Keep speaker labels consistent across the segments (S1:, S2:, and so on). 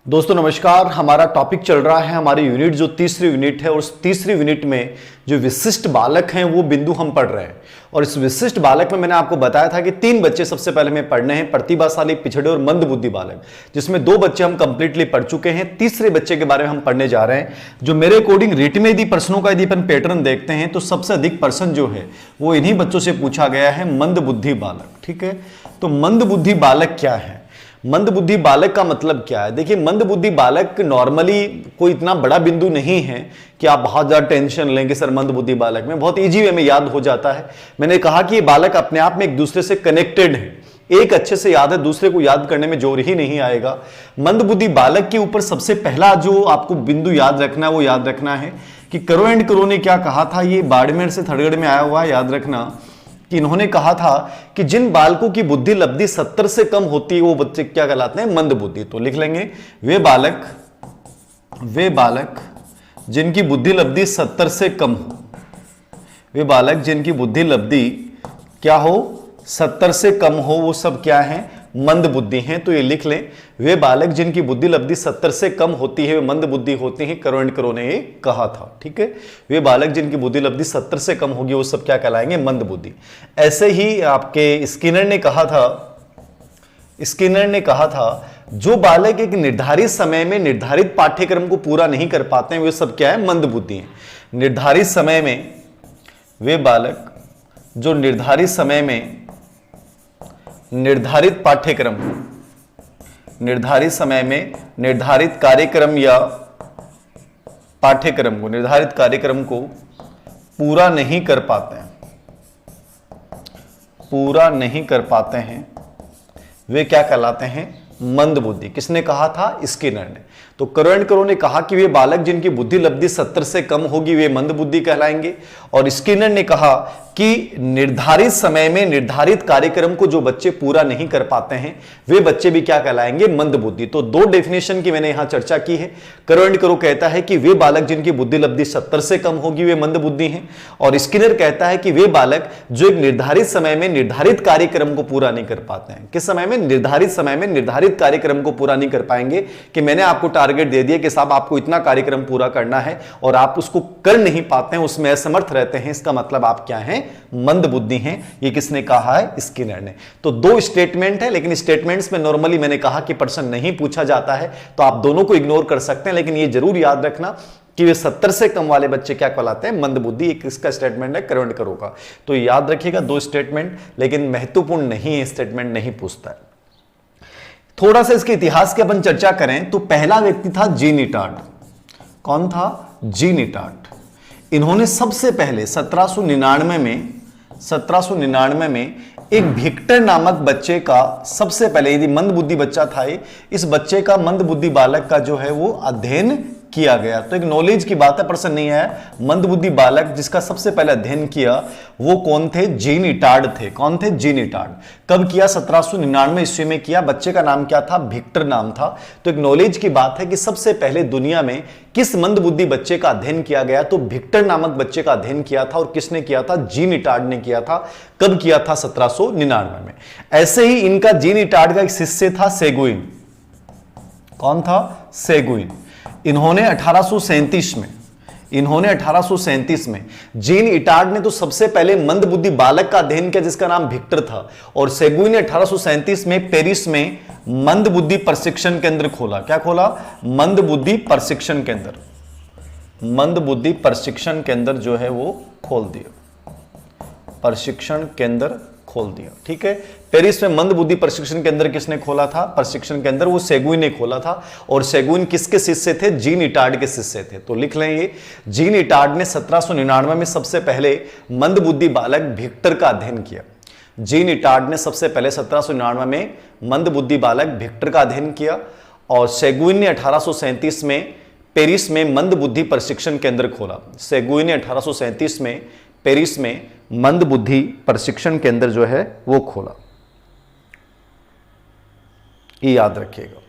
S1: दोस्तों नमस्कार। हमारा टॉपिक चल रहा है हमारी यूनिट जो तीसरी यूनिट है और उस तीसरी यूनिट में जो विशिष्ट बालक हैं वो बिंदु हम पढ़ रहे हैं। और इस विशिष्ट बालक में मैंने आपको बताया था कि 3 बच्चे सबसे पहले हमें पढ़ने हैं, प्रतिभाशाली, पिछड़े और मंदबुद्धि बालक, जिसमें 2 बच्चे हम कंप्लीटली पढ़ चुके हैं। तीसरे बच्चे के बारे में हम पढ़ने जा रहे हैं जो मेरे अकॉर्डिंग रिट में यदि प्रश्नों का यदि अपन पैटर्न देखते हैं तो सबसे अधिक प्रश्न जो है वो इन्हीं बच्चों से पूछा गया है, मंदबुद्धि बालक। ठीक है, तो मंदबुद्धि बालक क्या है? मंदबुद्धि बालक का मतलब क्या है? देखिए, मंदबुद्धि बालक नॉर्मली कोई इतना बड़ा बिंदु नहीं है कि आप बहुत ज्यादा टेंशन लेंगे सर मंदबुद्धि बालक में, बहुत इजी वे में याद हो जाता है। मैंने कहा कि ये बालक अपने आप में एक दूसरे से कनेक्टेड है, एक अच्छे से याद है, दूसरे को याद करने में जोर ही नहीं आएगा। मंदबुद्धि बालक के ऊपर सबसे पहला जो आपको बिंदु याद रखना है वो याद रखना है कि करो एंड करो ने क्या कहा था, ये बाड़मेर से थड़गड़ में आया हुआ है, याद रखना कि इन्होंने कहा था कि जिन बालकों की बुद्धि लब्धि 70 से कम होती है वो बच्चे क्या कहलाते हैं? मंदबुद्धि। तो लिख लेंगे वे बालक जिनकी बुद्धि लब्धि 70 से कम हो, वे बालक जिनकी बुद्धि लब्धि क्या हो? 70 से कम हो, वो सब क्या है? मंदबुद्धि हैं। तो ये लिख लें, वे बालक जिनकी बुद्धि लब्धि 70 से कम होती है वे मंदबुद्धि होते हैं, करो एंड करो ने ये कहा था। ठीक है, वे बालक जिनकी बुद्धि लब्धि 70 से कम होगी वो सब क्या कहलाएंगे? मंदबुद्धि। ऐसे ही आपके स्किनर ने कहा था जो बालक एक निर्धारित समय में निर्धारित पाठ्यक्रम को पूरा नहीं कर पाते हैं वे सब क्या है? मंदबुद्धि हैं। निर्धारित समय में वे बालक जो निर्धारित समय में निर्धारित पाठ्यक्रम, निर्धारित समय में निर्धारित कार्यक्रम या पाठ्यक्रम को, निर्धारित कार्यक्रम को पूरा नहीं कर पाते हैं, वे क्या कहलाते हैं? मंदबुद्धि। किसने कहा था? स्किनर ने। तो करो एंड करो ने कहा कि वे बालक जिनकी बुद्धि लब्धि 70 से कम होगी वे मंदबुद्धि कहलाएंगे, और स्किनर ने कहा कि निर्धारित समय में निर्धारित कार्यक्रम को जो बच्चे पूरा नहीं कर पाते हैं वे बच्चे भी क्या कहलाएंगे? मंदबुद्धि। तो 2 डेफिनेशन की मैंने यहां चर्चा की है। करो एंड करो कहता है कि वे बालक जिनकी बुद्धि लब्धि 70 से कम होगी वे मंदबुद्धि हैं, और स्किनर कहता है कि वे बालक जो एक निर्धारित समय में निर्धारित कार्यक्रम को पूरा नहीं कर पाते हैं। किस समय में? निर्धारित समय में निर्धारित कार्यक्रम को पूरा नहीं कर पाएंगे कि मैंने आपको टारगेट दे दिया कि साहब आपको इतना कार्यक्रम पूरा करना है और आप उसको कर नहीं पाते हैं, उसमें असमर्थ रहते हैं, इसका मतलब आप क्या हैं? मंदबुद्धि हैं। ये किसने कहा है? स्किनर ने। तो 2 स्टेटमेंट है, लेकिन स्टेटमेंट्स में नॉर्मली मैंने कहा कि प्रश्न नहीं पूछा जाता है तो आप दोनों को इग्नोर कर सकते हैं, लेकिन ये जरूर याद रखना कि वे 70 से कम वाले बच्चे क्या कहलाते हैं? मंदबुद्धि। एक इसका स्टेटमेंट है करो एंड करो का, तो याद रखिएगा 2 स्टेटमेंट, लेकिन महत्वपूर्ण नहीं है, स्टेटमेंट नहीं पूछता है। थोड़ा सा इसके इतिहास की अपन चर्चा करें तो पहला व्यक्ति था जीन इटार्ड। कौन था? Gene Etard. इन्होंने सबसे पहले 1799 में एक विक्टर नामक बच्चे का, सबसे पहले यदि मंदबुद्धि बच्चा था इस बच्चे का, मंदबुद्धि बालक का जो है वो अध्ययन किया गया। तो एक नॉलेज की बात है, प्रश्न नहीं है। मंदबुद्धि बालक जिसका सबसे पहले अध्ययन किया वो कौन थे? जीन इटार्ड थे। कौन थे? Gene Etard. कब किया? 1799 ईस्वी में किया। बच्चे का नाम क्या था? विक्टर नाम था। तो एक नॉलेज की बात है कि सबसे पहले दुनिया में किस मंदबुद्धि बच्चे का अध्ययन किया गया? तो विक्टर नामक बच्चे का अध्ययन किया था। और किसने किया था? जीन इटार्ड ने किया था। कब किया था? 1799 में। ऐसे ही इनका जीन इटार्ड का एक शिष्य था सेगुइन। कौन था? सेगुइन। इन्होंने 1837 में जीन इटार्ड ने तो सबसे पहले मंदबुद्धि बालक का अध्ययन किया जिसका नाम विक्टर था, और सेगुइन ने 1837 में पेरिस में मंदबुद्धि प्रशिक्षण केंद्र खोला। क्या खोला? मंदबुद्धि प्रशिक्षण केंद्र। मंदबुद्धि प्रशिक्षण केंद्र जो है वो खोल दिया, प्रशिक्षण केंद्र खोल दिया। ठीक है, पेरिस में मंदबुद्धि प्रशिक्षण केंद्र किसने खोला था? प्रशिक्षण केंद्र वो सेगुइन ने खोला था। और सेगुइन किसके शिष्य थे? जीन इटार्ड के शिष्य थे। तो लिख लें ये, जीन इटार्ड ने 1799 में सबसे पहले मंदबुद्धि बालक विक्टर का अध्ययन किया। जीन इटार्ड ने सबसे पहले 1799 में मंदबुद्धि बालक विक्टर का अध्ययन किया, और सेगुइन ने 1837 में पेरिस में मंदबुद्धि प्रशिक्षण केंद्र खोला। सेगुइन ने 1837 में पेरिस में मंदबुद्धि प्रशिक्षण केंद्र जो है वो खोला। ये याद रखिएगा।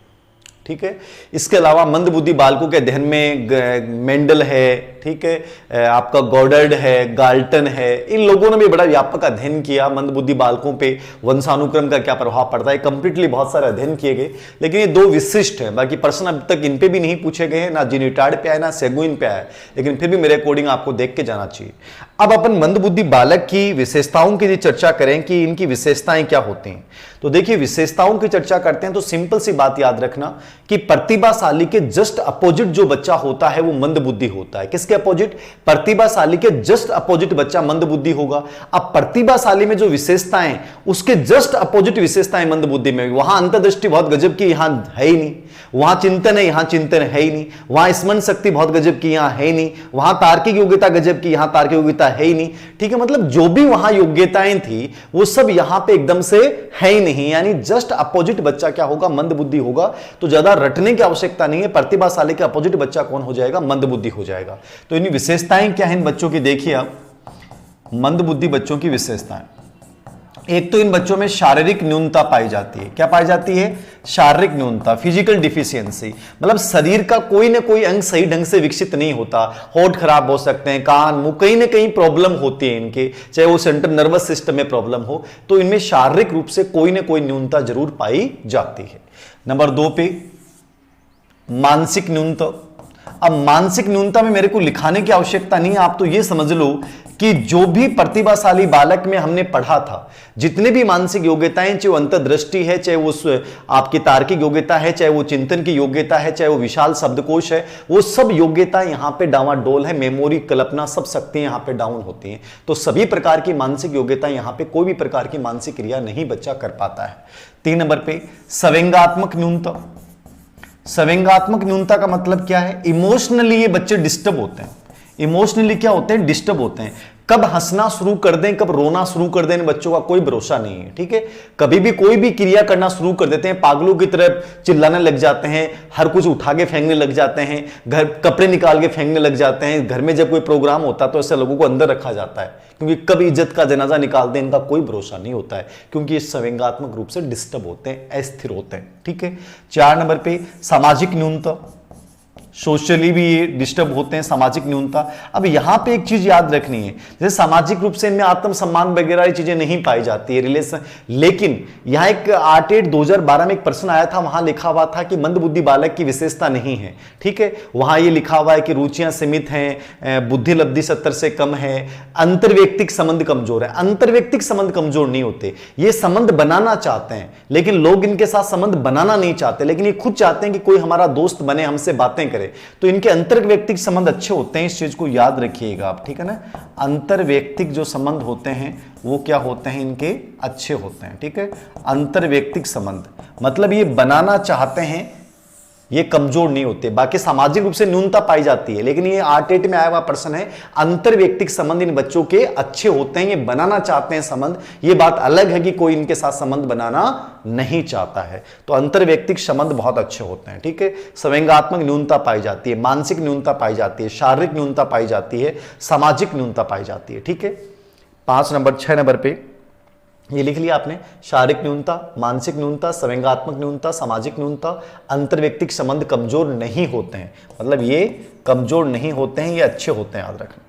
S1: ठीक है, इसके अलावा मंदबुद्धि बालकों के अध्ययन में मेंडल है, ठीक है, आपका गॉडर्ड है, गाल्टन है, इन लोगों ने भी बड़ा व्यापक अध्ययन किया मंदबुद्धि बालकों पे वंशानुक्रम का क्या प्रभाव पड़ता है। कंप्लीटली बहुत सारे अध्ययन किए गए, लेकिन ये दो विशिष्ट है, बाकी प्रश्न अब तक इन पे भी नहीं पूछे गए हैं, ना जीनिटार्ड पे आए ना सेगुइन पे आए, लेकिन फिर भी मेरे अकॉर्डिंग आपको देख के जाना चाहिए। अब अपन मंदबुद्धि बालक की विशेषताओं की चर्चा करें कि इनकी विशेषताएं क्या होती हैं। तो देखिए, विशेषताओं की चर्चा करते हैं तो सिंपल सी बात याद रखना कि प्रतिभाशाली के जस्ट अपोजिट जो बच्चा होता है वो मंदबुद्धि होता है। किसके अपोजिट? प्रतिभाशाली के जस्ट अपोजिट बच्चा मंदबुद्धि होगा। अब प्रतिभाशाली में जो विशेषताएं, उसके जस्ट अपोजिट विशेषताएं मंदबुद्धि में, वहां अंतर्दृष्टि बहुत गजब की यहां है ही नहीं, वहां चिंतन है यहां चिंतन है ही नहीं, वहां स्मरण शक्ति बहुत गजब की यहां है ही नहीं, वहां तार्किक योग्यता गजब की यहां तार्किक योग्यता है ही नहीं। ठीक है, मतलब जो भी वहां योग्यताएं थी वो सब यहां पे एकदम से है ही नहीं, यानी जस्ट अपोजिट बच्चा क्या होगा? मंदबुद्धि होगा। तो ज्यादा रटने की आवश्यकता नहीं है, प्रतिभाशाली के अपोजिट बच्चा कौन हो जाएगा? मंदबुद्धि हो जाएगा। तो इन विशेषताएं क्या है इन बच्चों की? देखिए आप, मंदबुद्धि बच्चों की विशेषताएं, एक तो इन बच्चों में शारीरिक न्यूनता पाई जाती है। क्या पाई जाती है? शारीरिक न्यूनता, फिजिकल डिफिशियंसी, मतलब शरीर का कोई ना कोई अंग सही ढंग से विकसित नहीं होता। होठ खराब हो सकते हैं, कान मुंह, कहीं ना कहीं प्रॉब्लम होती है इनके, चाहे वो सेंट्रल नर्वस सिस्टम में प्रॉब्लम हो, तो इनमें शारीरिक रूप से कोई ना कोई न्यूनता जरूर पाई जाती है। नंबर 2 पे मानसिक न्यूनता। अब मानसिक न्यूनता में मेरे को लिखाने की आवश्यकता नहीं है, आप तो ये समझ लो कि जो भी प्रतिभाशाली बालक में हमने पढ़ा था, जितने भी मानसिक योग्यताएं, चाहे वो अंतर्दृष्टि है, चाहे वो आपकी तार्किक योग्यता है, चाहे वो चिंतन की योग्यता है, चाहे वो विशाल शब्दकोश है, वो सब योग्यता यहां पे डावाडोल है। मेमोरी, कल्पना, सब शक्तियां यहां पे डाउन होती हैं। तो सभी प्रकार की मानसिक योग्यता यहां पे कोई भी प्रकार की मानसिक क्रिया नहीं बच्चा कर पाता है। 3 नंबर पे संवेगात्मक न्यूनता। संवेगात्मक न्यूनता का मतलब क्या है? इमोशनली ये बच्चे डिस्टर्ब होते हैं। इमोशनली क्या होते हैं? डिस्टर्ब होते हैं। कब हंसना शुरू कर दें, कब रोना शुरू कर दें, बच्चों का कोई भरोसा नहीं है। ठीक है, कभी भी कोई भी क्रिया करना शुरू कर देते हैं, पागलों की तरह चिल्लाने लग जाते हैं, हर कुछ उठा के फेंकने लग जाते हैं, घर कपड़े निकाल के फेंकने लग जाते हैं। घर में जब कोई प्रोग्राम होता है तो ऐसे लोगों को अंदर रखा जाता है, क्योंकि कब इज्जत का जनाजा निकाल दें इनका कोई भरोसा नहीं होता है, क्योंकि ये संवेगात्मक रूप से डिस्टर्ब होते हैं, अस्थिर होते हैं। ठीक है, 4 नंबर पे सामाजिक न्यूनता। सोशली भी ये डिस्टर्ब होते हैं, सामाजिक न्यूनता। अब यहां पे एक चीज याद रखनी है, जैसे सामाजिक रूप से इनमें आत्मसम्मान वगैरह ये चीजें नहीं पाई जाती है, रिलेशन। लेकिन यहां एक 8/8/2012 में एक प्रश्न आया था, वहां लिखा हुआ था कि मंदबुद्धि बालक की विशेषता नहीं है। ठीक है, वहां ये लिखा हुआ है कि रुचियां सीमित हैं, बुद्धि लब्धि 70 से कम है, अंतर्व्यक्तिक संबंध कमजोर है। अंतर्व्यक्तिक संबंध कमजोर नहीं होते, ये संबंध बनाना चाहते हैं, लेकिन लोग इनके साथ संबंध बनाना नहीं चाहते, लेकिन ये खुद चाहते हैं कि कोई हमारा दोस्त बने, हमसे बातें करे। तो इनके अंतर्वैयक्तिक संबंध अच्छे होते हैं, इस चीज को याद रखिएगा आप। ठीक है ना, अंतर्वैयक्तिक जो संबंध होते हैं वो क्या होते हैं? इनके अच्छे होते हैं। ठीक है, अंतर्वैयक्तिक संबंध मतलब ये बनाना चाहते हैं, ये कमजोर नहीं होते। बाकी सामाजिक रूप से न्यूनता पाई जाती है, लेकिन ये 8/8 में आया हुआ प्रश्न है, अंतर्वैयक्तिक संबंध इन बच्चों के अच्छे होते हैं, ये बनाना चाहते हैं संबंध। ये बात अलग है कि कोई इनके साथ संबंध बनाना नहीं चाहता है। तो अंतर्वैयक्तिक संबंध बहुत अच्छे होते हैं। ठीक है, संवेगात्मक न्यूनता पाई जाती है, मानसिक न्यूनता पाई जाती है, शारीरिक न्यूनता पाई जाती है, सामाजिक न्यूनता पाई जाती है। ठीक है, 6 नंबर पे ये लिख लिया आपने, शारीरिक न्यूनता, मानसिक न्यूनता, संवेगात्मक न्यूनता, सामाजिक न्यूनता, अंतर्व्यक्तिक संबंध कमजोर नहीं होते हैं, मतलब ये कमजोर नहीं होते हैं, ये अच्छे होते हैं, याद रखना।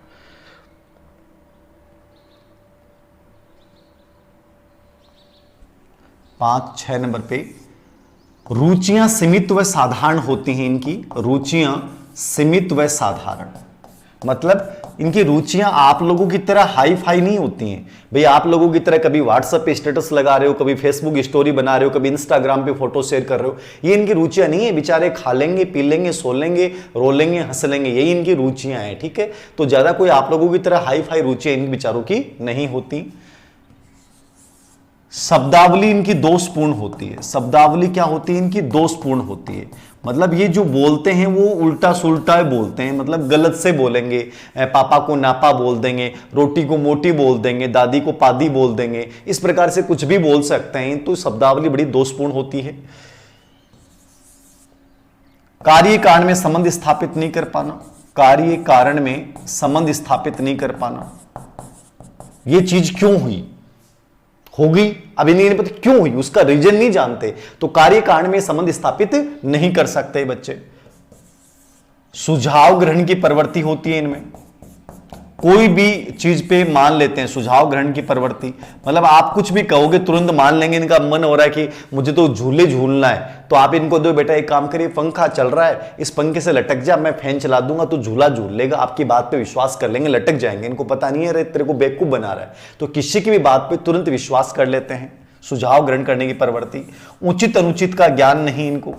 S1: पांच 6 नंबर पे रुचियां सीमित व साधारण होती हैं। इनकी रुचियां सीमित व साधारण मतलब इनकी रुचियां आप लोगों की तरह हाई फाई नहीं होती हैं। भाई आप लोगों की तरह कभी व्हाट्सएप पे स्टेटस लगा रहे हो, कभी फेसबुक स्टोरी बना रहे हो, कभी इंस्टाग्राम पे फोटो शेयर कर रहे हो, ये इनकी रुचियां नहीं है। बेचारे खा लेंगे, पी लेंगे, सो लेंगे, रो लेंगे, हंस लेंगे, यही इनकी रुचियां हैं। ठीक है, तो ज्यादा कोई आप लोगों की तरह हाई फाई रुचियां इन बेचारों की नहीं होती। शब्दावली इनकी दोषपूर्ण होती है। शब्दावली क्या होती है? इनकी दोषपूर्ण होती है, मतलब ये जो बोलते हैं वो उल्टा सुल्टा बोलते हैं, मतलब गलत से बोलेंगे, पापा को नापा बोल देंगे, रोटी को मोटी बोल देंगे, दादी को पादी बोल देंगे, इस प्रकार से कुछ भी बोल सकते हैं। तो शब्दावली बड़ी दोषपूर्ण होती है। कार्य कारण में संबंध स्थापित नहीं कर पाना, कार्य कारण में संबंध स्थापित नहीं कर पाना, ये चीज क्यों हुई, होगी अभी नहीं पता क्यों हुई, उसका रीजन नहीं जानते, तो कार्य कारण में संबंध स्थापित नहीं कर सकते बच्चे। सुझाव ग्रहण की प्रवृत्ति होती है इनमें, कोई भी चीज पे मान लेते हैं, सुझाव ग्रहण की प्रवृत्ति, मतलब आप कुछ भी कहोगे तुरंत मान लेंगे। इनका मन हो रहा है कि मुझे तो झूले झूलना है, तो आप इनको दो बेटा एक काम करिए, पंखा चल रहा है, इस पंखे से लटक जा, मैं फैन चला दूंगा तो झूला झूल लेगा। आपकी बात पे विश्वास कर लेंगे, लटक जाएंगे। इनको पता नहीं है रे तेरे को बेवकूफ बना रहा है, तो किसी की भी बात पे तुरंत विश्वास कर लेते हैं। सुझाव ग्रहण करने की प्रवृत्ति। उचित अनुचित का ज्ञान नहीं इनको,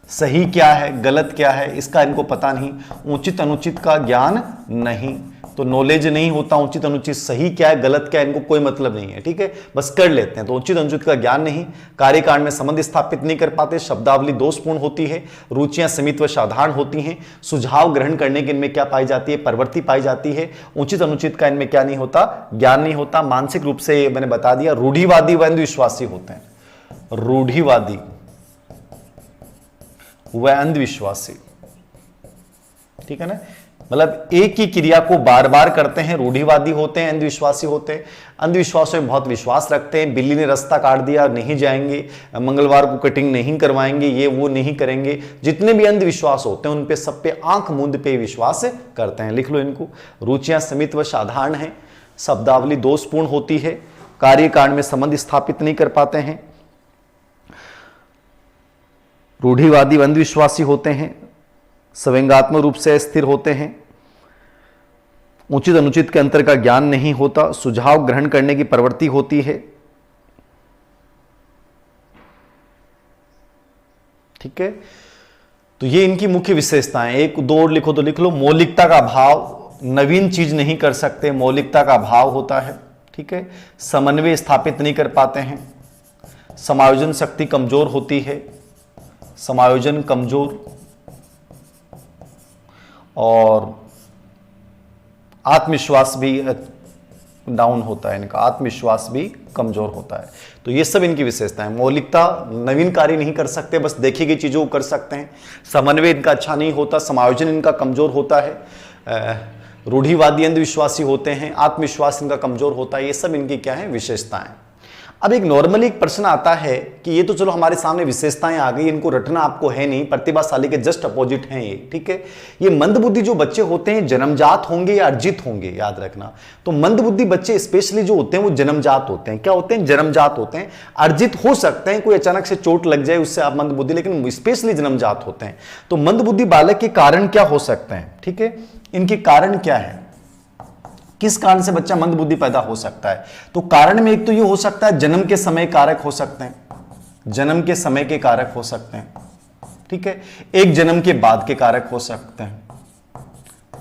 S1: सही क्या है गलत क्या है इसका इनको पता नहीं, उचित अनुचित का ज्ञान नहीं, तो नॉलेज नहीं होता। उचित अनुचित सही क्या है गलत क्या है इनको कोई मतलब नहीं है, ठीक है, बस कर लेते हैं। तो उचित अनुचित का ज्ञान नहीं, कार्यकांड में संबंध स्थापित नहीं कर पाते, शब्दावली दोषपूर्ण होती है, रुचियां सीमित व साधारण होती हैं, सुझाव ग्रहण करने के इनमें क्या पाई जाती है, प्रवृत्ति पाई जाती है। उचित अनुचित का इनमें क्या नहीं होता, ज्ञान नहीं होता। मानसिक रूप से मैंने बता दिया, रूढ़िवादी व अंधविश्वासी होते हैं। रूढ़िवादी व अंधविश्वासी, ठीक है ना, मतलब एक ही क्रिया को बार बार करते हैं, रूढ़िवादी होते हैं, अंधविश्वासी होते हैं। अंधविश्वास में बहुत विश्वास रखते हैं, बिल्ली ने रास्ता काट दिया नहीं जाएंगे, मंगलवार को कटिंग नहीं करवाएंगे, ये वो नहीं करेंगे। जितने भी अंधविश्वास होते हैं उन पे सब पे आंख मूंद पे विश्वास करते हैं। लिख लो इनको। रुचियां सीमित व साधारण है, शब्दावली दोषपूर्ण होती है, कार्यकांड में संबंध स्थापित नहीं कर पाते हैं, रूढ़िवादी व अंधविश्वासी होते हैं, संवेगात्मक रूप से स्थिर होते हैं, उचित अनुचित के अंतर का ज्ञान नहीं होता, सुझाव ग्रहण करने की प्रवृत्ति होती है, ठीक है। तो ये इनकी मुख्य विशेषताएं। एक दो और लिखो तो लिख लो। मौलिकता का भाव, नवीन चीज नहीं कर सकते, मौलिकता का भाव होता है, ठीक है। समन्वय स्थापित नहीं कर पाते हैं, समायोजन शक्ति कमजोर होती है, समायोजन कमजोर, और आत्मविश्वास भी डाउन होता है इनका, आत्मविश्वास भी कमजोर होता है। तो ये सब इनकी विशेषता है। मौलिकता, नवीन कार्य नहीं कर सकते, बस देखी गई चीजों को कर सकते हैं। समन्वय इनका अच्छा नहीं होता, समायोजन इनका कमजोर होता है, रूढ़िवादी अंधविश्वासी होते हैं, आत्मविश्वास इनका कमजोर होता है। ये सब इनकी क्या है, विशेषताएं। अब एक नॉर्मली एक प्रश्न आता है कि ये तो चलो हमारे सामने विशेषताएं आ गई, इनको रटना आपको है नहीं, प्रतिभाशाली के जस्ट अपोजिट हैं ये, ठीक है। ये मंदबुद्धि जो बच्चे होते हैं जन्मजात होंगे या अर्जित होंगे, याद रखना। तो मंदबुद्धि बच्चे स्पेशली जो होते हैं वो जन्मजात होते हैं। क्या होते हैं, जन्मजात होते हैं। अर्जित हो सकते हैं, कोई अचानक से चोट लग जाए उससे आप मंदबुद्धि, लेकिन स्पेशली जन्मजात होते हैं। तो मंदबुद्धि बालक के कारण क्या हो सकते हैं, ठीक है, इनके कारण क्या है, किस कारण से बच्चा मंदबुद्धि पैदा हो सकता है। तो कारण में एक तो ये हो सकता है जन्म के समय कारक हो सकते हैं, जन्म के समय के कारक हो सकते हैं, ठीक है। एक जन्म के बाद के कारक हो सकते हैं,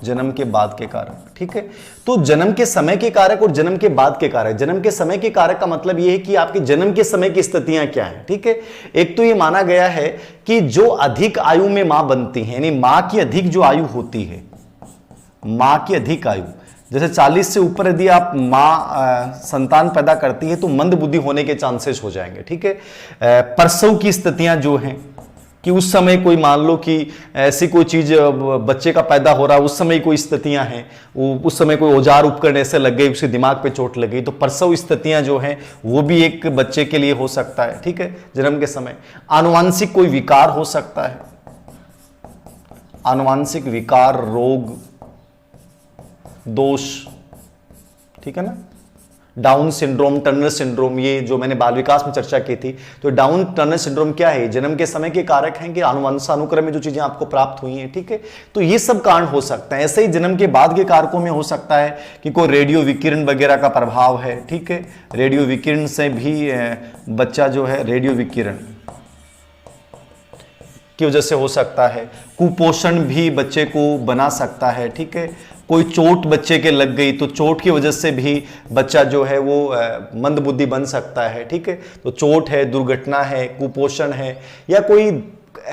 S1: जन्म के बाद के कारक, ठीक है। तो जन्म के समय के कारक और जन्म के बाद के कारक। जन्म के समय के कारक का मतलब यह है कि आपके जन्म के समय की स्थितियां क्या हैं, ठीक है। एक तो यह माना गया है कि जो अधिक आयु में मां बनती है, यानी मां की अधिक जो आयु होती है, मां की अधिक आयु, जैसे 40 से ऊपर यदि आप मां संतान पैदा करती है तो मंदबुद्धि होने के चांसेस हो जाएंगे, ठीक है। प्रसव की स्थितियां जो हैं कि उस समय कोई मान लो कि ऐसी कोई चीज बच्चे का पैदा हो रहा है, उस समय कोई स्थितियां हैं, उस समय कोई औजार उपकरण ऐसे लग गई, उसके दिमाग पे चोट लग गई, तो प्रसव स्थितियां जो हैं वो भी एक बच्चे के लिए हो सकता है, ठीक है, जन्म के समय। आनुवांशिक कोई विकार हो सकता है, आनुवांशिक विकार, रोग, दोष, ठीक है ना। डाउन सिंड्रोम, टर्नर सिंड्रोम, ये जो मैंने बाल विकास में चर्चा की थी। तो डाउन टर्नर सिंड्रोम क्या है, जन्म के समय के कारक हैं कि अनुक्रम में जो चीजें आपको प्राप्त हुई हैं, ठीक है। तो ये सब कारण हो सकता है। ऐसे ही जन्म के बाद के कारकों में हो सकता है कि कोई रेडियो विकिरण वगैरह का प्रभाव है, ठीक है। रेडियो विकिरण से भी बच्चा जो है, रेडियो विकिरण की वजह से हो सकता है। कुपोषण भी बच्चे को बना सकता है, ठीक है। कोई चोट बच्चे के लग गई तो चोट की वजह से भी बच्चा जो है वो मंदबुद्धि बन सकता है, ठीक है। तो चोट है, दुर्घटना है, कुपोषण है, या कोई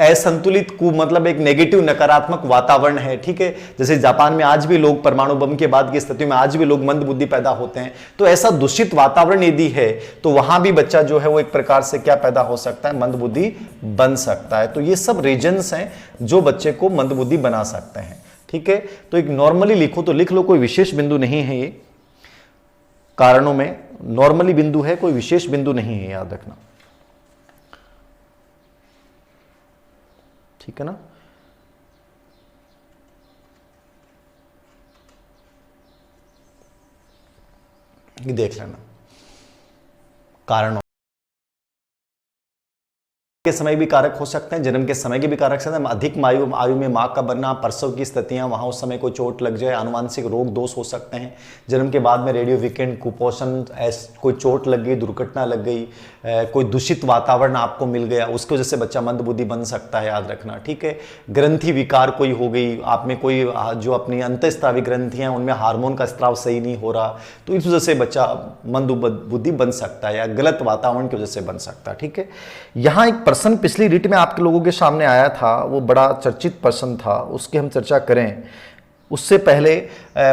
S1: असंतुलित मतलब एक नेगेटिव नकारात्मक वातावरण है, ठीक है। जैसे जापान में आज भी लोग परमाणु बम के बाद की स्थिति में आज भी लोग मंदबुद्धि पैदा होते हैं। तो ऐसा दूषित वातावरण यदि है तो वहां भी बच्चा जो है वो एक प्रकार से क्या पैदा हो सकता है, मंदबुद्धि बन सकता है। तो ये सब रीजंस हैं जो बच्चे को मंदबुद्धि बना सकते हैं, ठीक है। तो एक नॉर्मली लिखो तो लिख लो, कोई विशेष बिंदु नहीं है ये कारणों में, नॉर्मली बिंदु है, कोई विशेष बिंदु नहीं है, याद रखना, ठीक है ना। ये देख लेना कारणों के समय भी कारक हो सकते हैं, जन्म के समय के भी कारक सकते हैं। अधिक आयु में मां का बनना, प्रसव की स्थितियां, वहां उस समय कोई चोट लग जाए, आनुवांशिक रोग दोष हो सकते हैं। जन्म के बाद में रेडियो वीकेंड, कुपोषण, कोई चोट लग गई, दुर्घटना लग गई, कोई दूषित वातावरण आपको मिल गया, उसकी वजह से बच्चा मंदबुद्धि बन सकता है, याद रखना, ठीक है। ग्रंथि विकार कोई हो गई, आप में कोई जो अपनी अंतःस्रावी ग्रंथियां उनमें हार्मोन का स्त्राव सही नहीं हो रहा, तो इस वजह से बच्चा मंदबुद्धि बन सकता है, या गलत वातावरण की वजह से बन सकता है, ठीक है। यहाँ एक प्रश्न पिछली रीट में आपके लोगों के सामने आया था, वो बड़ा चर्चित प्रश्न था, उसकी हम चर्चा करें। उससे पहले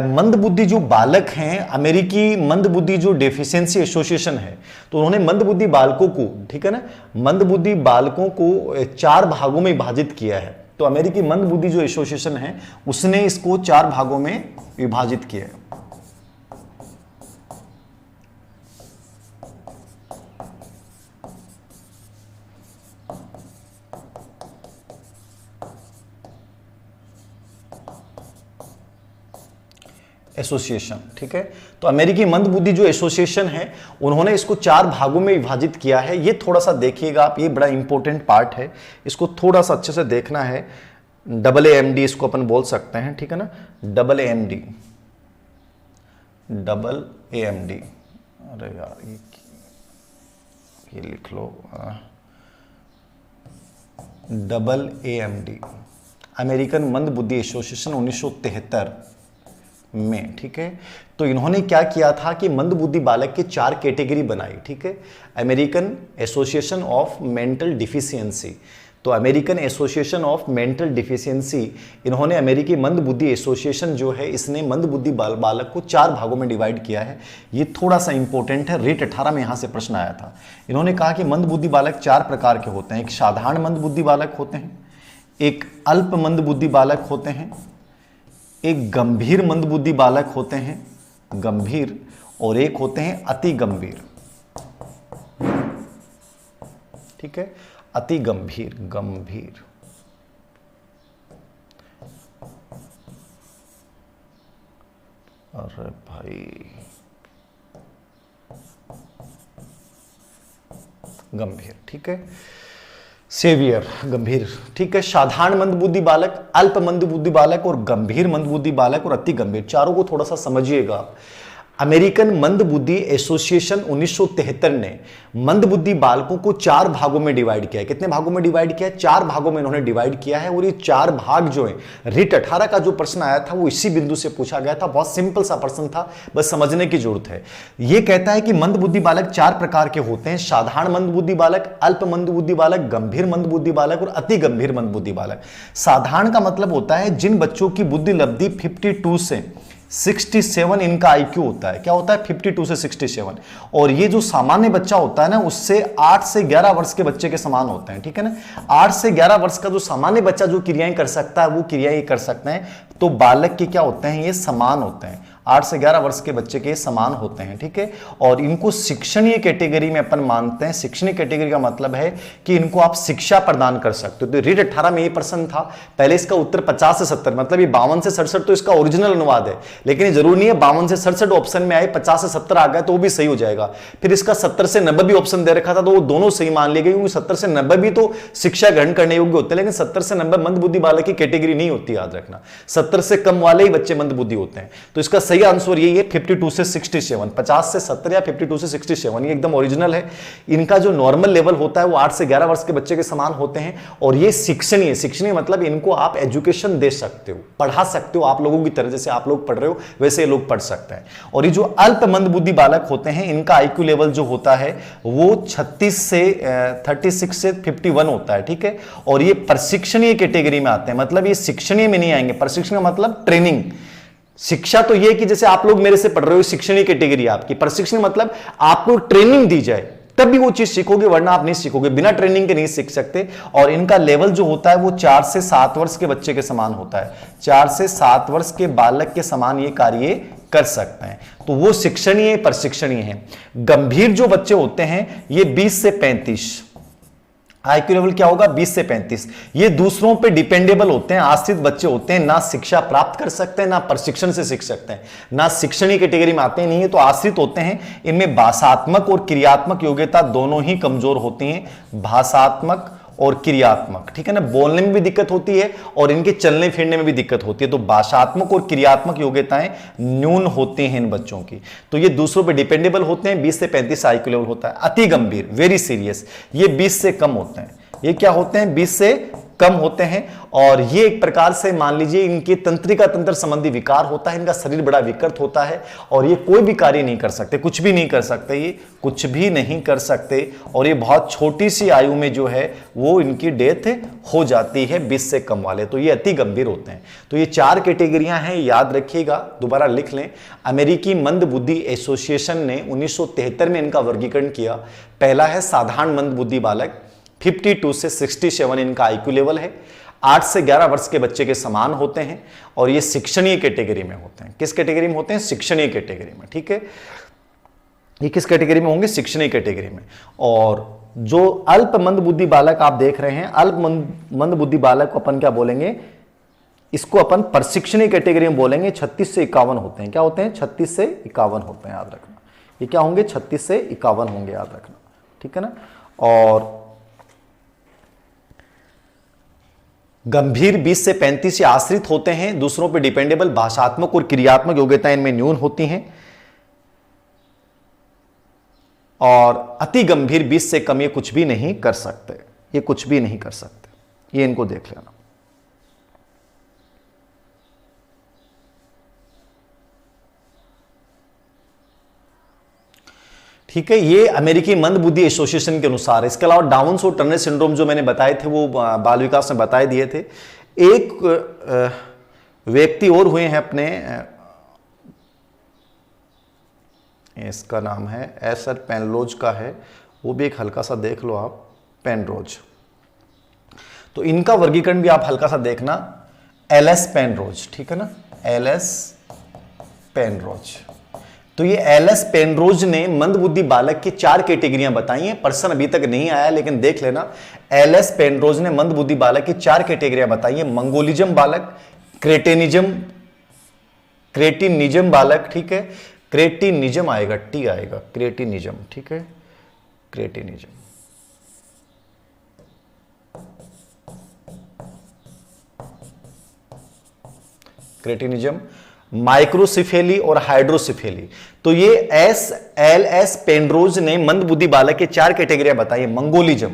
S1: मंदबुद्धि जो बालक हैं, अमेरिकी मंदबुद्धि जो डेफिशिएंसी एसोसिएशन है, तो उन्होंने मंदबुद्धि बालकों को, ठीक है ना, मंदबुद्धि बालकों को 4 भागों में विभाजित किया है। तो अमेरिकी मंदबुद्धि जो एसोसिएशन है उसने इसको 4 भागों में विभाजित किया है। एसोसिएशन, ठीक है। तो अमेरिकी मंदबुद्धि जो एसोसिएशन है उन्होंने इसको 4 भागों में विभाजित किया है। ये थोड़ा सा देखिएगा आप, ये बड़ा इंपॉर्टेंट पार्ट है, इसको थोड़ा सा अच्छे से देखना है। AAMD इसको अपन बोल सकते हैं, ठीक है ना, AAMD, अरे यार ये लिख लो, AAMD, अमेरिकन मंदबुद्धि एसोसिएशन 1973 में, ठीक है। तो इन्होंने क्या किया था कि मंदबुद्धि बालक के 4 कैटेगरी बनाई, ठीक है। American Association of Mental Deficiency, तो American Association of Mental Deficiency, इन्होंने अमेरिकी मंदबुद्धि एसोसिएशन जो है, इसने मंदबुद्धि बालक को 4 भागों में डिवाइड किया है। ये थोड़ा सा इंपॉर्टेंट है, रेट 18 में यहां से प्रश्न आया था। इन्होंने कहा कि मंदबुद्धि बालक 4 प्रकार के होते हैं। एक साधारण मंदबुद्धि बालक होते हैं, एक अल्प मंदबुद्धि बालक होते हैं, एक गंभीर मंदबुद्धि बालक होते हैं, गंभीर, और एक होते हैं अति गंभीर, ठीक है, अति गंभीर, गंभीर। अरे भाई, गंभीर, ठीक है, सेवियर, गंभीर, ठीक है। साधारण मंदबुद्धि बालक, अल्प मंदबुद्धि बालक और गंभीर मंदबुद्धि बालक और अति गंभीर, चारों को थोड़ा सा समझिएगा। अमेरिकन मंदबुद्धि एसोसिएशन 1973 ने मंदबुद्धि बालकों को 4 भागों में डिवाइड किया है। कितने भागों में डिवाइड किया है? 4 भागों में इन्होंने डिवाइड किया है। और ये 4 भाग जो है, रिट 18 का जो प्रश्न आया था वो इसी बिंदु से पूछा गया था। बहुत सिंपल सा प्रश्न था, बस समझने की जरूरत है। ये कहता है कि मंदबुद्धि बालक 4 प्रकार के होते हैं: साधारण मंदबुद्धि बालक, अल्प मंदबुद्धि बालक, गंभीर मंदबुद्धि बालक और अति गंभीर मंदबुद्धि बालक। साधारण का मतलब होता है जिन बच्चों की बुद्धि लब्धि 52 से 67 इनका आईक्यू होता है। क्या होता है? 52 से 67। और ये जो सामान्य बच्चा होता है ना, उससे 8 से 11 वर्ष के बच्चे के समान होते हैं, ठीक है ना। 8 से 11 वर्ष का जो सामान्य बच्चा जो क्रियाएं कर सकता है वो क्रियाएं कर सकते हैं। तो बालक के क्या होते हैं? ये समान होते हैं, 8 से 11 वर्ष के बच्चे के समान होते हैं, ठीक है। और इनको शिक्षणीय कैटेगरी में अपन मानते हैं। शिक्षणीय कैटेगरी का मतलब है कि इनको आप शिक्षा प्रदान कर सकते हो। तो रीड 18 में ये प्रश्न था। पहले इसका उत्तर 50 से 70, मतलब ये 52 से 67 तो इसका ओरिजिनल अनुवाद है, लेकिन ये जरूरी नहीं है 52 से 67 ऑप्शन में आए, 50 से 70 आ गया तो वो भी सही हो जाएगा। फिर इसका 70 से 90 भी ऑप्शन दे रखा था, तो वो दोनों सही मान लिए गए, क्योंकि 70 से 90 भी तो शिक्षा ग्रहण करने योग्य होते हैं, लेकिन 70 से 90 मंदबुद्धि बालक की कैटेगरी नहीं होती, याद रखना। 70 से कम वाले ही बच्चे मंदबुद्धि होते हैं। तो इसका सही आंसर यही है, 52 से 67, 50 से 70 या 52 से 67, ये एकदम ओरिजिनल है। इनका जो नॉर्मल लेवल होता है वो 8 से 11 वर्ष के बच्चे के समान होते हैं। और ये शिक्षणीय, शिक्षणीय मतलब इनको आप एजुकेशन दे सकते हो, पढ़ा सकते हो, आप लोगों की तरह, जैसे आप लोग पढ़ रहे हो वैसे ये लोग पढ़ सकते हैं। और ये जो अल्प मंदबुद्धि बालक होते हैं, इनका आईक्यू लेवल जो होता है वो 36 से 51 होता है, ठीक है। और ये प्रशिक्षणीय कैटेगरी में आते हैं, मतलब ये शिक्षणीय में नहीं आएंगे। प्रशिक्षण मतलब ट्रेनिंग। शिक्षा तो यह है कि जैसे आप लोग मेरे से पढ़ रहे हो, शिक्षणीय कैटेगरी आपकी। प्रशिक्षण मतलब आपको ट्रेनिंग दी जाए तब भी वो चीज सीखोगे, वरना आप नहीं सीखोगे, बिना ट्रेनिंग के नहीं सीख सकते। और इनका लेवल जो होता है वो 4 से 7 वर्ष के बच्चे के समान होता है। 4 से 7 वर्ष के बालक के समान ये कार्य कर सकते हैं, तो वो शिक्षणीय प्रशिक्षणीय है। गंभीर जो बच्चे होते हैं ये 20 से 35, आईक्यू लेवल क्या होगा 20 से 35। ये दूसरों पे डिपेंडेबल होते हैं, आश्रित बच्चे होते हैं, ना शिक्षा प्राप्त कर सकते हैं ना प्रशिक्षण से सीख सकते हैं, ना शिक्षणीय कैटेगरी में आते हैं, नहीं है तो आश्रित होते हैं। इनमें भाषात्मक और क्रियात्मक योग्यता दोनों ही कमजोर होती हैं, भाषात्मक और क्रियात्मक, ठीक है ना। बोलने में भी दिक्कत होती है और इनके चलने फिरने में भी दिक्कत होती है। तो भाषात्मक और क्रियात्मक योग्यताएं न्यून होती हैं इन बच्चों की। तो ये दूसरों पे डिपेंडेबल होते हैं। 20 से 35 आईक्यू लेवल होता है। अति गंभीर, वेरी सीरियस, ये 20 से कम होते हैं। ये क्या होते हैं 20 से कम होते हैं। और ये एक प्रकार से मान लीजिए इनके तंत्रिका तंत्र संबंधी विकार होता है, इनका शरीर बड़ा विकृत होता है और ये कोई भी कार्य नहीं कर सकते, कुछ भी नहीं कर सकते, ये कुछ भी नहीं कर सकते। और ये बहुत छोटी सी आयु में जो है वो इनकी डेथ हो जाती है 20 से कम वाले। तो ये अति गंभीर होते हैं। तो ये 4 कैटेगरियां हैं, याद रखिएगा, दोबारा लिख लें। अमेरिकी मंद बुद्धि एसोसिएशन ने 1973 में इनका वर्गीकरण किया। पहला है साधारण मंद बुद्धि बालक, 52 से 67 इनका आईक्यू लेवल है। 8 से 11 वर्ष के बच्चे के समान होते हैं और ये शिक्षणीय कैटेगरी में होते हैं। किस कैटेगरी में होते हैं? शिक्षणीय कैटेगरी में, ठीक है। ये किस कैटेगरी में होंगे? शिक्षणीय कैटेगरी में। और जो अल्प मंद बुद्धि बालक आप देख रहे हैं, अल्प मंद बुद्धि बालक को अपन क्या बोलेंगे? इसको अपन प्रशिक्षणीय कैटेगरी में बोलेंगे। 36 से 51 होते हैं। क्या होते हैं? 36 से 51 होते हैं, याद रखना। ये क्या होंगे? 36 से 51 होंगे, याद रखना, ठीक है ना। और गंभीर 20 से 35 ये आश्रित होते हैं, दूसरों पर डिपेंडेबल, भाषात्मक और क्रियात्मक योग्यता इनमें न्यून होती हैं। और अति गंभीर 20 से कम ये कुछ भी नहीं कर सकते, ये कुछ भी नहीं कर सकते। ये इनको देख लेना। ठीक है, ये अमेरिकी मंद बुद्धि एसोसिएशन के अनुसार है। इसके अलावा डाउन और टर्नर सिंड्रोम जो मैंने बताए थे वो बाल विकास में बताए दिए थे। एक व्यक्ति और हुए हैं अपने, इसका नाम है एसर पेनरोज का है, वो भी एक हल्का सा देख लो आप, पेनरोज। तो इनका वर्गीकरण भी आप हल्का सा देखना, एलएस पेनरोज, ठीक है ना, एलएस पेनरोज। तो ये एलएस पेनरोज ने मंद बुद्धि बालक की 4 कैटेगरियां बताई हैं। प्रश्न अभी तक नहीं आया लेकिन देख लेना। एलएस पेनरोज ने मंद बुद्धि बालक की 4 कैटेगरियां बताई हैं। मंगोलिज्म बालक, क्रेटिनिज्म बालक, ठीक है, क्रेटिनिज्म आएगा, टी आएगा, क्रेटिनिज्म, ठीक है, क्रेटिनिज्म। क्रेटिनिज्म, माइक्रोसिफेली और हाइड्रोसिफेली। तो ये एलएस पेनरोज ने मंद बुद्धि बालक के 4 कैटेगरियां बताई है। मंगोलिज्म,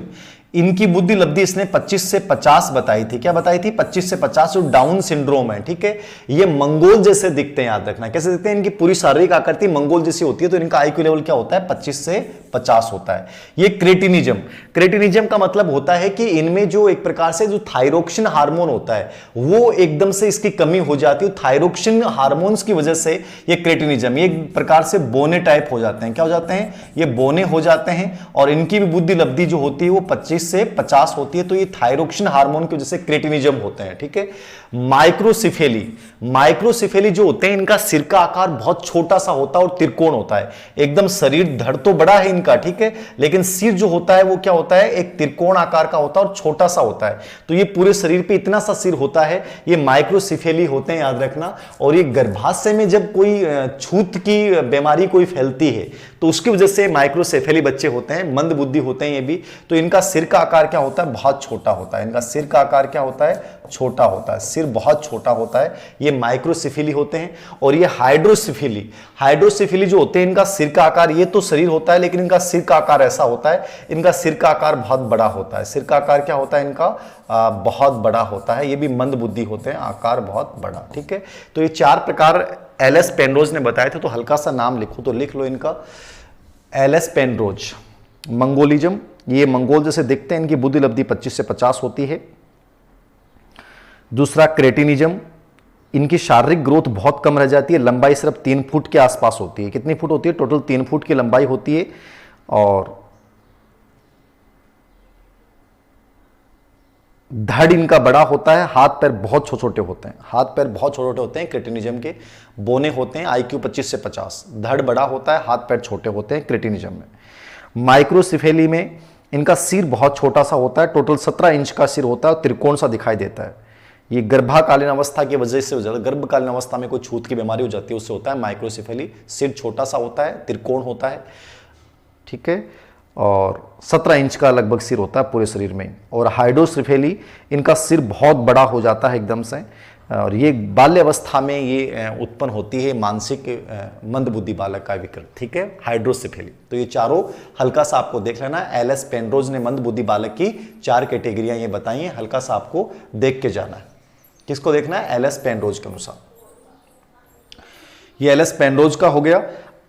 S1: इनकी बुद्धि लब्धि इसने 25 से 50 बताई थी। क्या बताई थी? 25 से 50। जो डाउन सिंड्रोम है, ठीक है, ये मंगोल जैसे दिखते हैं, याद रखना। कैसे दिखते हैं? इनकी पूरी शारीरिक आकृति मंगोल जैसी होती है। तो इनका आईक्यू लेवल क्या होता है? 25 से 50 होता है। ये क्रेटिनिज्म का मतलब होता है कि इनमें जो एक प्रकार से जो थायरोक्सिन हार्मोन होता है वो एकदम से इसकी कमी हो जाती है। थायरोक्सिन हार्मोन्स की वजह से ये क्रेटिनिज्म, ये एक प्रकार से बोने टाइप हो जाते हैं। क्या हो जाते हैं? ये बोने हो जाते हैं। और इनकी भी बुद्धि लब्धि जो होती है वो 25 से 50 होती है। तो ये थायरोक्सिन हार्मोन की वजह से क्रेटिनिज्म होते हैं, ठीक है। माइक्रोसिफेली जो होते हैं, इनका सिर का आकार बहुत छोटा सा होता है और त्रिकोण होता है एकदम। शरीर धड़ तो बड़ा है इनका, ठीक है, लेकिन सिर जो होता है वो क्या होता है? एक त्रिकोण आकार का होता है और छोटा सा होता है। तो ये पूरे शरीर पे इतना सा सिर होता है, ये माइक्रोसिफेली होते हैं, याद रखना। और ये गर्भाशय में जब कोई छूत की बीमारी कोई फैलती है तो उसकी वजह से माइक्रोसेफेली बच्चे होते हैं, मंद बुद्धि होते हैं ये भी। तो इनका सिर का आकार क्या होता है? बहुत छोटा होता है। इनका सिर का आकार क्या होता है? छोटा होता है, सिर बहुत छोटा होता है। ये माइक्रोसिफिली होते हैं। और ये हाइड्रोसिफिली जो होते हैं, इनका सिर का आकार, ये तो शरीर होता है लेकिन इनका सिर का आकार ऐसा होता है, इनका सिर का आकार बहुत बड़ा होता है। सिर का आकार क्या होता है इनका? बहुत बड़ा होता है। ये भी मंद बुद्धि होते हैं, आकार बहुत बड़ा, ठीक है। तो ये 4 प्रकार एलएस पेनरोज ने बताए थे। तो हल्का सा नाम लिखो तो लिख लो इनका। एलएस पेनरोज, मंगोलिज्म, ये मंगोल जैसे दिखते हैं, इनकी बुद्धि लब्धि 25 से 50 होती है। दूसरा क्रेटिनिज्म, इनकी शारीरिक ग्रोथ बहुत कम रह जाती है, लंबाई सिर्फ 3 फुट के आसपास होती है। कितनी फुट होती है? टोटल 3 फुट की लंबाई होती है। और धड़ इनका बड़ा होता है, हाथ पैर बहुत छोटे छोटे होते हैं, हाथ पैर बहुत छोटे छोटे होते हैं क्रेटिनिज्म के। बोने होते हैं, आईक्यू 25 से 50। धड़ बड़ा होता है, हाथ पैर छोटे होते हैं क्रेटिनिज्म में। माइक्रोसिफेली में इनका सिर बहुत छोटा सा होता है, टोटल 17 इंच का सिर होता है और त्रिकोण सा दिखाई देता है। ये गर्भाकालीन अवस्था की वजह से हो जाता है, गर्भकालीन अवस्था में कोई छूत की बीमारी हो जाती है उससे होता है माइक्रोसेफेली। सिर छोटा सा होता है, त्रिकोण होता है, ठीक है, और 17 इंच का लगभग सिर होता है पूरे शरीर में। और हाइड्रोसेफेली, इनका सिर बहुत बड़ा हो जाता है एकदम से, और ये बाल्य अवस्था में ये उत्पन्न होती है मानसिक मंदबुद्धि बालक का विकृत, ठीक है, हाइड्रोसेफेली। तो ये चारों हल्का सा आपको देख लेना। एल.एस. पेनरोज ने मंदबुद्धि बालक की 4 कैटेगरियां ये बताई हैं, हल्का सा आपको देख के जाना है। किसको देखना है? एल.एस. पेनरोज के अनुसार। ये एल.एस. पेनरोज का हो गया।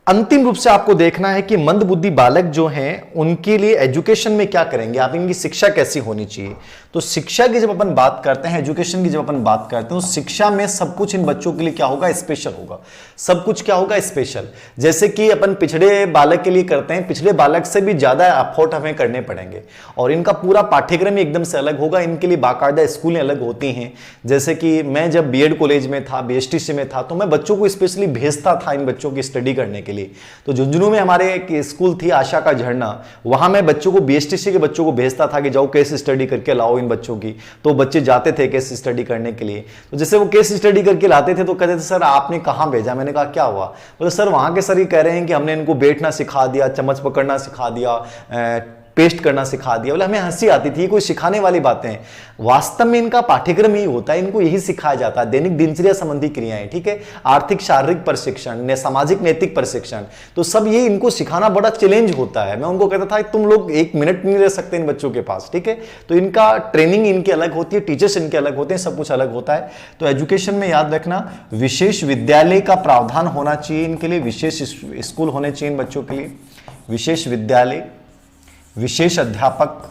S1: अंतिम रूप से आपको देखना है कि मंदबुद्धि बालक जो हैं उनके लिए एजुकेशन में क्या करेंगे आप, इनकी शिक्षा कैसी होनी चाहिए। तो शिक्षा की जब अपन बात करते हैं, एजुकेशन की जब अपन बात करते हैं, तो शिक्षा में सब कुछ इन बच्चों के लिए क्या होगा? स्पेशल होगा। सब कुछ क्या होगा? स्पेशल। जैसे कि अपन पिछड़े बालक के लिए करते हैं, पिछड़े बालक से भी ज्यादा एफर्ट हमें करने पड़ेंगे और इनका पूरा पाठ्यक्रम एकदम से अलग होगा। इनके लिए बाकायदा स्कूलें अलग होती हैं। जैसे कि मैं जब बीएड कॉलेज में था, बीएसटीसी में था, तो मैं बच्चों को स्पेशली भेजता था इन बच्चों की स्टडी करने के लिए। तो झुंझुनू में हमारे एक स्कूल थी आशा का झरना, वहां मैं बच्चों को बीएसटीसी के बच्चों को भेजता था कि जाओ केस स्टडी करके लाओ इन बच्चों की। तो बच्चे जाते थे केस स्टडी करने के लिए। तो जैसे वो केस स्टडी करके लाते थे तो कहते थे सर आपने कहां भेजा? मैंने कहा क्या हुआ? बोले सर वहां के सर ये कह रहे हैं कि हमने इनको बैठना सिखा दिया, चम्मच पकड़ना सिखा दिया, पेस्ट करना सिखा दिया। बोले हमें हंसी आती थी, कोई सिखाने वाली बातें हैं। वास्तव में इनका पाठ्यक्रम यही होता है, इनको यही सिखाया जाता है। दैनिक दिनचर्या संबंधी क्रियाएं, ठीक है, आर्थिक शारीरिक प्रशिक्षण, सामाजिक नैतिक प्रशिक्षण, तो सब ये इनको सिखाना बड़ा चैलेंज होता है। मैं उनको कहता था तुम लोग 1 मिनट नहीं रह सकते इन बच्चों के पास, ठीक है। तो इनका ट्रेनिंग इनकी अलग होती है, टीचर्स इनके अलग होते हैं, सब कुछ अलग होता है। तो एजुकेशन में याद रखना, विशेष विद्यालय का प्रावधान होना चाहिए इनके लिए, विशेष स्कूल होने चाहिए इन बच्चों के लिए, विशेष विद्यालय, विशेष अध्यापक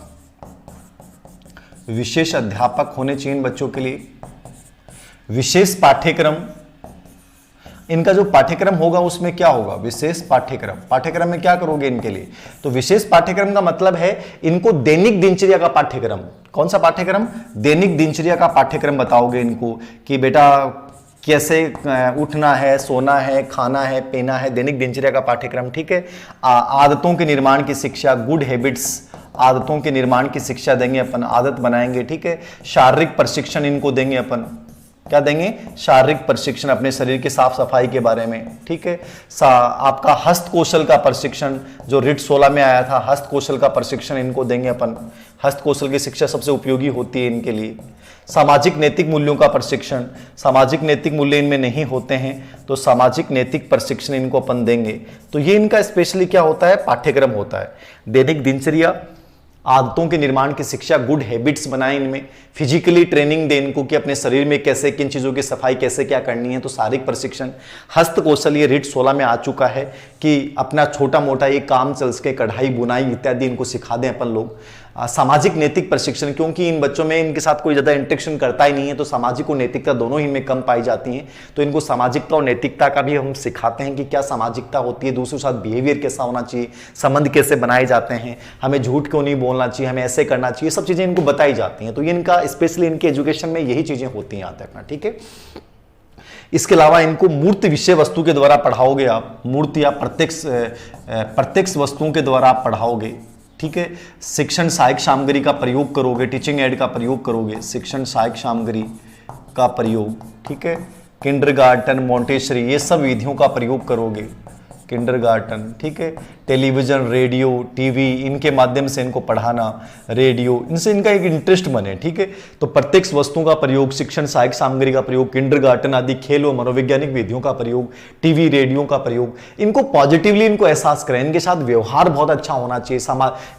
S1: होने चाहिए इन बच्चों के लिए, विशेष पाठ्यक्रम। इनका जो पाठ्यक्रम होगा उसमें क्या होगा? विशेष पाठ्यक्रम। पाठ्यक्रम में क्या करोगे इनके लिए? तो विशेष पाठ्यक्रम का मतलब है इनको दैनिक दिनचर्या का पाठ्यक्रम। कौन सा पाठ्यक्रम? दैनिक दिनचर्या का पाठ्यक्रम बताओगे इनको कि बेटा कैसे उठना है, सोना है, खाना है, पीना है, दैनिक दिनचर्या का पाठ्यक्रम, ठीक है। आदतों के निर्माण की शिक्षा, गुड हैबिट्स, आदतों के निर्माण की शिक्षा देंगे अपन, आदत बनाएंगे, ठीक है। शारीरिक प्रशिक्षण इनको देंगे अपन, क्या देंगे? शारीरिक प्रशिक्षण, अपने शरीर की साफ सफाई के बारे में, ठीक है। आपका हस्त कौशल का प्रशिक्षण जो रिट 16 में आया था, हस्त कौशल का प्रशिक्षण इनको देंगे अपन। हस्त कौशल की शिक्षा सबसे उपयोगी होती है इनके लिए। सामाजिक नैतिक मूल्यों का प्रशिक्षण, सामाजिक नैतिक मूल्य इनमें नहीं होते हैं तो सामाजिक नैतिक प्रशिक्षण इनको अपन देंगे। तो ये इनका स्पेशली क्या होता है? पाठ्यक्रम होता है। दैनिक दिनचर्या, आदतों के निर्माण की शिक्षा, गुड हैबिट्स बनाएं इनमें, फिजिकली ट्रेनिंग दें इनको कि अपने शरीर में कैसे किन चीज़ों की सफाई कैसे क्या करनी है, तो शारीरिक प्रशिक्षण। हस्त कौशल ये रिट 16 में आ चुका है कि अपना छोटा मोटा ये काम चल सके, कढ़ाई बुनाई इत्यादि इनको सिखा दें अपन लोग। सामाजिक नैतिक प्रशिक्षण, क्योंकि इन बच्चों में इनके साथ कोई ज़्यादा इंटरेक्शन करता ही नहीं है तो सामाजिक और नैतिकता दोनों ही में कम पाई जाती हैं। तो इनको सामाजिकता और नैतिकता का भी हम सिखाते हैं कि क्या सामाजिकता होती है, दूसरों के साथ बिहेवियर कैसा होना चाहिए, संबंध कैसे बनाए जाते हैं, हमें झूठ क्यों नहीं बोलना चाहिए, हमें ऐसे करना चाहिए, सब चीज़ें इनको बताई जाती हैं। तो ये इनका स्पेशली इनके एजुकेशन में यही चीज़ें होती हैं, याद रखना, ठीक है। इसके अलावा इनको मूर्त विषय वस्तु के द्वारा पढ़ाओगे आप, मूर्त या प्रत्यक्ष वस्तुओं के द्वारा आप पढ़ाओगे, ठीक है। शिक्षण सहायक सामग्री का प्रयोग करोगे, टीचिंग एड का प्रयोग करोगे, शिक्षण सहायक सामग्री का प्रयोग, ठीक है। किंडरगार्टन, मोंटेसरी, ये सब विधियों का प्रयोग करोगे, किंडरगार्टन, ठीक है। टेलीविजन, रेडियो, टीवी, इनके माध्यम से इनको पढ़ाना, रेडियो, इनसे इनका एक इंटरेस्ट बने, ठीक है। तो प्रत्यक्ष वस्तुओं का प्रयोग, शिक्षण सहायक सामग्री का प्रयोग, किंडरगार्टन आदि खेल और मनोवैज्ञानिक विधियों का प्रयोग, टीवी, रेडियो का प्रयोग, इनको पॉजिटिवली इनको एहसास करें। इनके साथ व्यवहार बहुत अच्छा होना चाहिए,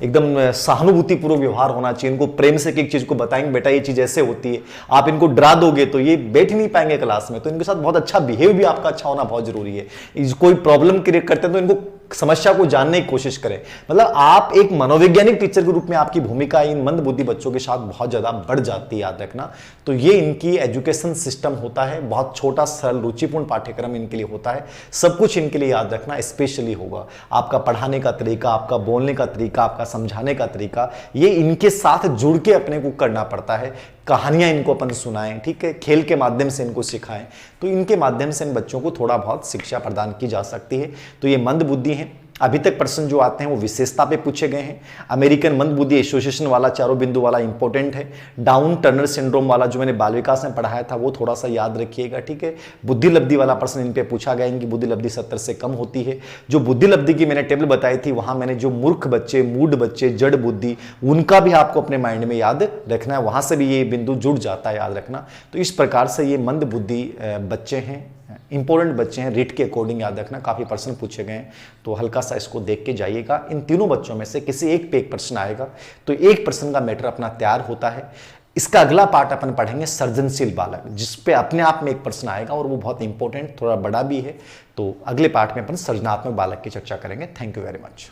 S1: एकदम सहानुभूतिपूर्वक व्यवहार होना चाहिए। इनको प्रेम से एक चीज को बताएंगे, बेटा ये चीज ऐसे होती है, आप इनको डरा दोगे तो ये बैठ नहीं पाएंगे क्लास में। तो इनके साथ बहुत अच्छा बिहेव भी आपका अच्छा होना बहुत जरूरी है। कोई प्रॉब्लम क्रिएट करते हैं तो इनको समस्या को जानने की कोशिश करें। मतलब आप एक मनोवैज्ञानिक टीचर के रूप में आपकी भूमिका इन मंदबुद्धि बच्चों के साथ बहुत ज्यादा बढ़ जाती है, याद रखना। तो ये इनकी एजुकेशन सिस्टम होता है, बहुत छोटा सरल रुचिपूर्ण पाठ्यक्रम इनके लिए होता है। सब कुछ इनके लिए याद रखना स्पेशली होगा। आपका पढ़ाने का तरीका, आपका बोलने का तरीका, आपका समझाने का तरीका, ये इनके साथ जुड़ के अपने को करना पड़ता है। कहानियां इनको अपन सुनाएं, ठीक है, खेल के माध्यम से इनको सिखाएं, तो इनके माध्यम से इन बच्चों को थोड़ा बहुत शिक्षा प्रदान की जा सकती है। तो ये मंद बुद्धि है। अभी तक प्रश्न जो आते हैं वो विशेषता पे पूछे गए हैं। अमेरिकन मंदबुद्धि एसोसिएशन वाला चारों बिंदु वाला इंपॉर्टेंट है। डाउन टर्नर सिंड्रोम वाला जो मैंने बाल विकास में पढ़ाया था वो थोड़ा सा याद रखिएगा, ठीक है। बुद्धि लब्धि वाला प्रश्न इन पे पूछा गया, इनकी बुद्धि लब्धि 70 से कम होती है। जो बुद्धि लब्धि की मैंने टेबल बताई थी वहां मैंने जो मूर्ख बच्चे, मूड बच्चे, जड़ बुद्धि, उनका भी आपको अपने माइंड में याद रखना है, वहां से भी ये बिंदु जुड़ जाता है, याद रखना। तो इस प्रकार से ये मंद बुद्धि बच्चे हैं, इंपॉर्टेंट बच्चे हैं, रीट के अकॉर्डिंग याद रखना, काफी प्रश्न पूछे गए हैं, तो हल्का सा इसको देख के जाइएगा। इन तीनों बच्चों में से किसी एक पे एक प्रश्न आएगा, तो एक प्रश्न का मैटर अपना तैयार होता है। इसका अगला पार्ट अपन पढ़ेंगे सर्जनशील बालक, जिसपे अपने आप में एक प्रश्न आएगा और वो बहुत इंपॉर्टेंट, थोड़ा बड़ा भी है। तो अगले पार्ट में अपन सृजनात्मक बालक की चर्चा करेंगे। Thank you very much.